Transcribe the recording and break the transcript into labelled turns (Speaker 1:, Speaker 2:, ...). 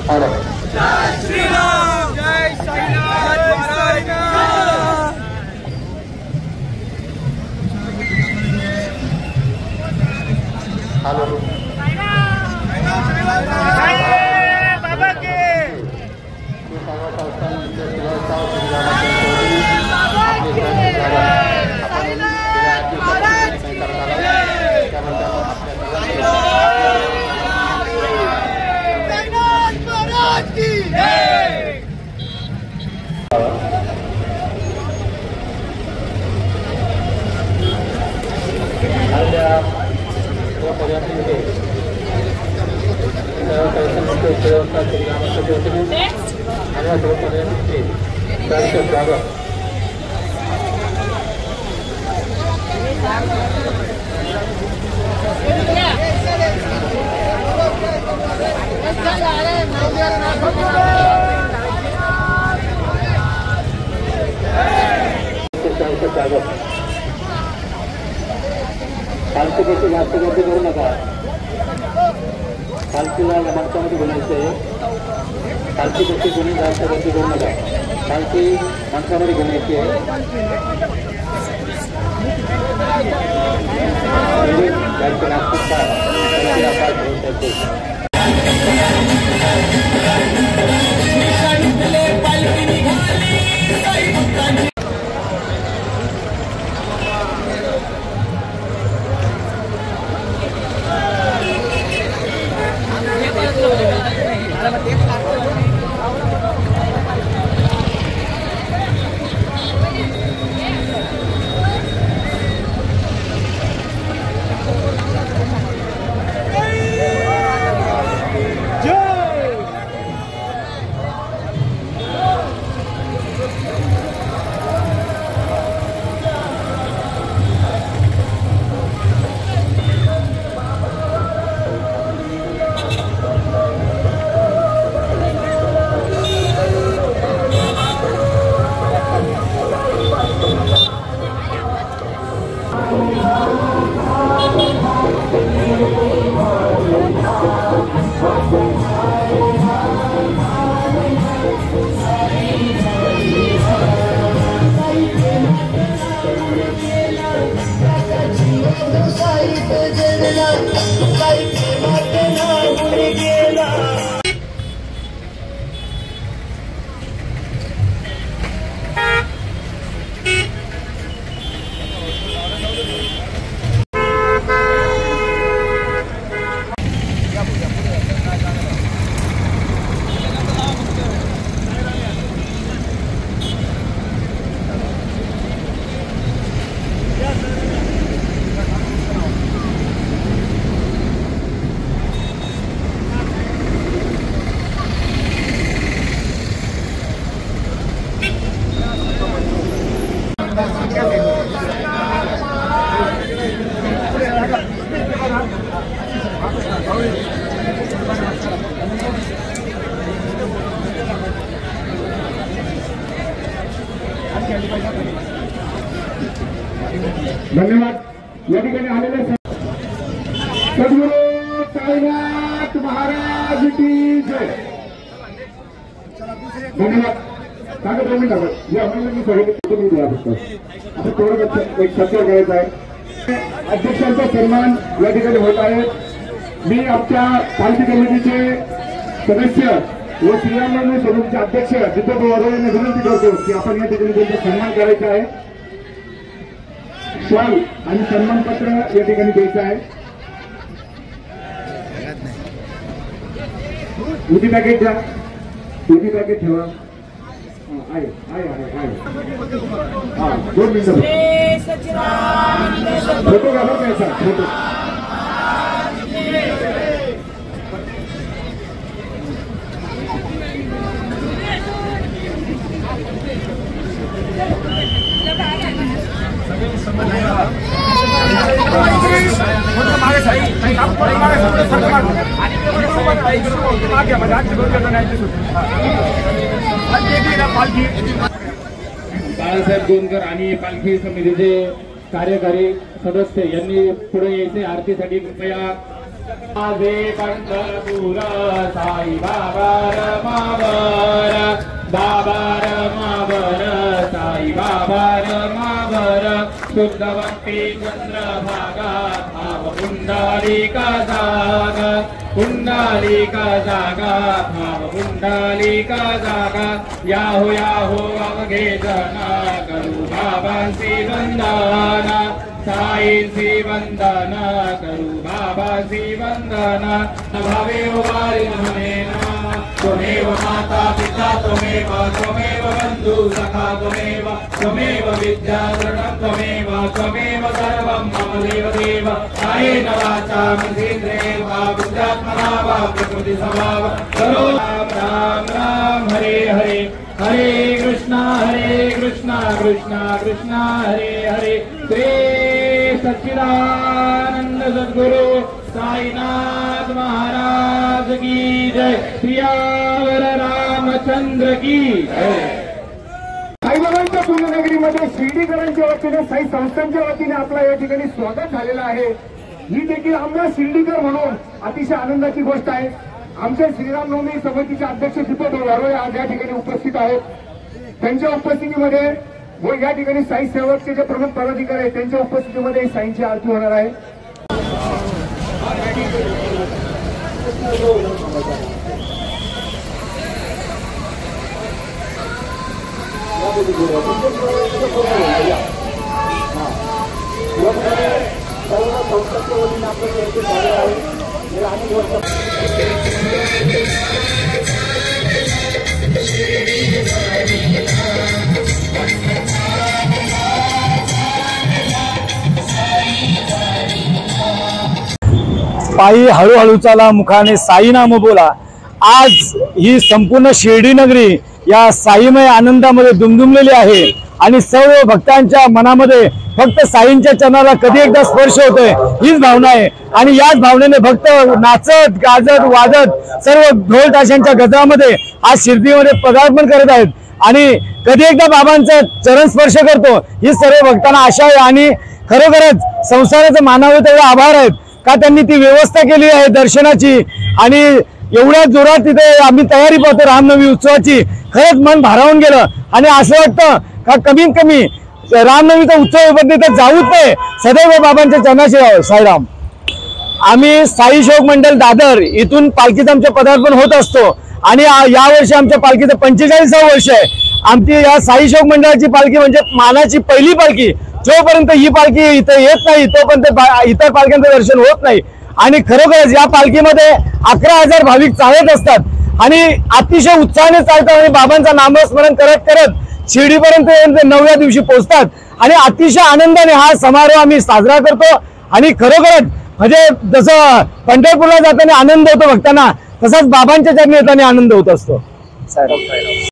Speaker 1: जय श्रीराम, जय Sainath Maharaj.
Speaker 2: Hello
Speaker 1: बाबा के
Speaker 2: पालखीची जास्त गर्दी करू नका। पालखीला माणसामध्ये गुणायचं आहे। पालखीपेक्षा कोणी जास्त गर्दी करू नका। पालखी माणसामध्ये गुणायची आहे।
Speaker 3: धन्यवाद। या ठिकाणी आलेले सद्गुरू साईनाथ महाराज की जय। धन्यवाद। कागद रमी टाकत या महिलांनी सगळ्यांनी दिला फक्त आता थोडं एक सत्कार करायचा आहे। अध्यक्षांचा सन्मान या ठिकाणी होत आहे। मी आमच्या पालखी कमिटीचे सदस्य व श्रीरामनवमी समितीचे अध्यक्ष जितेंद्र वाघोळे यांना विनंती करतो की आपण या ठिकाणी त्यांचा सन्मान करायचा आहे। शॉल आणि सन्मानपत्र या ठिकाणी द्यायचं आहे। उदी पॅकेट द्या। उदी पॅकेट ठेवा। आहे आहे आहे हा 2 मिनिटं फोटो घाला कैसा फोटो
Speaker 2: बाळासाहेब गोंदकर आणि पालखी समितीचे कार्यकारी सदस्य यांनी पुढे यायचे आरतीसाठी कृपया
Speaker 4: माझे पंढरपूर साई बाबा रमावर, बाबा रमावर साई बाबा रमावर, शुद्धवंती चंद्रभागा भाव पुंडलिका जागा, पुंडलिका जागा भाव पुंडलिका जागा, याहो याहो अवघे जन करू बाबांची वंदन, साईंची वंदन करू बाबांची वंदन, भावेव वारिणमेन त्वमेव माता पिता त्वमेव त्वमेव बंधु सखा त्वमेव त्वमेव विद्याधरणं त्वमेव त्वमेव सर्वं मम देवदेव, कायेन वाचा मनसेन्द्रियेर्वा बुद्ध्यात्मना वा प्रकृति स्वभाव करो। राम राम राम हरे हरे, हरे कृष्णा कृष्णा कृष्णा हरे हरे, श्री सच्चिदानंद सद्गुरु साईनाथ महाराज की जय, सियावर रामचंद्र की जय।
Speaker 3: साईबाबांच्या पुण्यनगरीमध्ये शिर्डीकरांच्या वतीने साई संस्थांच्या वतीने आपला या ठिकाणी स्वागत झालेलं आहे। ही देखील आम्हाला शिर्डीकर म्हणून अतिशय आनंदाची गोष्ट आहे। आमच्या श्रीरामनवमी समितीचे अध्यक्ष दीपक वारोळे आज या ठिकाणी उपस्थित आहेत। त्यांच्या उपस्थितीमध्ये व या ठिकाणी साई सेवकचे जे प्रमुख पदाधिकारी आहेत त्यांच्या उपस्थितीमध्ये साईंची आरती होणार आहे।
Speaker 5: पायी हळूहळू चाला मुखाने साई नाम बोला। आज ही संपूर्ण शिर्डी नगरी या साईमय आनंदामध्ये दुमदुमलेली आहे आणि सर्व भक्तांच्या मनामध्ये फक्त साईंच्या चरणाला कधी एकदा स्पर्श होतोय हीच भावना आहे। आणि याच भावनेने भक्त नाचत गाजत वाजत सर्व ढोल ताशांच्या गजरामध्ये आज शिर्डीमध्ये पदार्पण करत आहेत आणि कधी एकदा बाबांचा चरण स्पर्श करतो ही सर्व भक्तांना आशा आहे। आणि खरोखरच संसाराचं मानावं तेवढे आभार आहेत का त्यांनी ती व्यवस्था केली आहे दर्शनाची आणि एवढ्या जोरात तिथे आम्ही तयारी पाहतो रामनवमी उत्सवाची। खरंच मन भारावून गेलं आणि असं वाटतं का कमीत कमी रामनवमीचा उत्सव तिथे जाऊच नाही, सदैव बाबांच्या चरणाशी राहावं। साईराम। आम्ही साई शोक मंडळ दादर इथून पालखीचं आमचं पदार्पण होत असतो आणि यावर्षी आमच्या पालखीचं 45वं वर्ष आहे। आमची या साई शोक मंडळाची पालखी म्हणजे मानाची पहिली पालखी। जोपर्यंत ही पालखी इथे येत नाही तोपर्यंत इतर पालख्यांचं दर्शन होत नाही आणि खरोखरच या पालखीमध्ये 11,000 भाविक चालत असतात आणि अतिशय उत्साहाने चालतात आणि बाबांचं नामस्मरण करत करत शिर्डीपर्यंत 9व्या दिवशी पोहोचतात आणि अतिशय आनंदाने हा समारोह आम्ही साजरा करतो। आणि खरोखरच म्हणजे जसं पंढरपूरला जाताना आनंद होतो भक्तांना तसाच बाबांच्या चरणी येताना आनंद होत असतो।